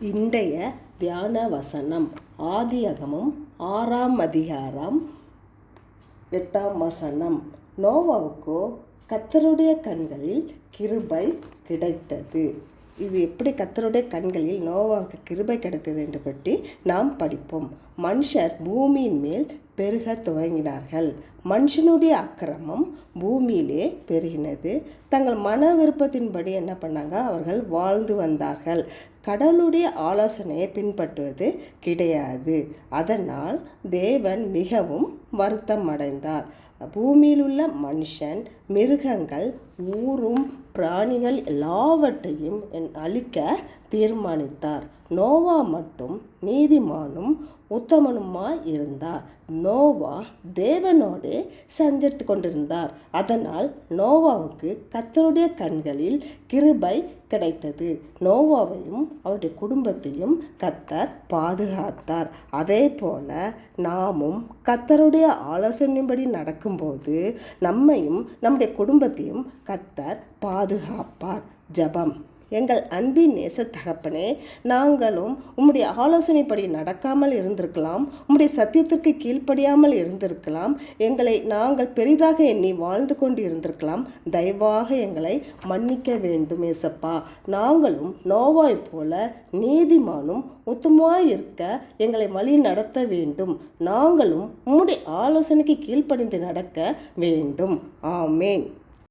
இன்றைய தியான வசனம் ஆதியாகமம் 6ஆம் அதிகாரம் 8ஆம் வசனம். நோவாவுக்கோ கர்த்தருடைய கண்களில் கிருபை கிடைத்தது. இது எப்படி கர்த்தருடைய கண்களில் நோவாவுக்கு கிருபை கிடைத்தது என்று பற்றி நாம் படிப்போம். மனுஷர் பூமியின் மேல் பெருக துவங்கினார்கள். மனுஷனுடைய அக்கிரமம் பூமியிலே பெருகினது. தங்கள் மன விருப்பத்தின்படி என்ன பண்ணாங்க? அவர்கள் வாழ்ந்து வந்தார்கள். கடவுளுடைய ஆலோசனையை பின்பற்றுவது கிடையாது. அதனால் தேவன் மிகவும் வருத்தம் அடைந்தார். பூமியில் உள்ள மனுஷன், மிருகங்கள், ஊரும் பிராணிகள் எல்லாவற்றையும் அழிக்க தீர்மானித்தார். நோவா மட்டும் நீதிமானும் உத்தமனுமாய் இருந்தார். நோவா தேவனோடு சஞ்சரித்து கொண்டிருந்தார். அதனால் நோவாவுக்கு கர்த்தருடைய கண்களில் கிருபை கிடைத்தது. நோவாவையும் அவருடைய குடும்பத்தையும் கர்த்தர் பாதுகாத்தார். அதே போல நாமும் கர்த்தருடைய ஆலோசனைப்படி நடக்கும்போது நம்மையும் நம்முடைய குடும்பத்தையும் கர்த்தர் பாதுகாப்பார். ஜெபம். எங்கள் அன்பின் நேச தகப்பனே, நாங்களும் உம்முடைய ஆலோசனைப்படி நடக்காமல் இருந்திருக்கலாம், உம்முடைய சத்தியத்திற்கு கீழ்ப்படியாமல் இருந்திருக்கலாம், எங்களை நாங்கள் பெரிதாக எண்ணி வாழ்ந்து கொண்டு இருந்திருக்கலாம். தயவாக எங்களை மன்னிக்க வேண்டும் ஏசப்பா. நாங்களும் நோவாய் போல நீதிமானும் உத்தமமாய் இருக்க எங்களை வழி நடத்த வேண்டும். நாங்களும் உம்முடைய ஆலோசனைக்கு கீழ்ப்படிந்து நடக்க வேண்டும். ஆமேன்.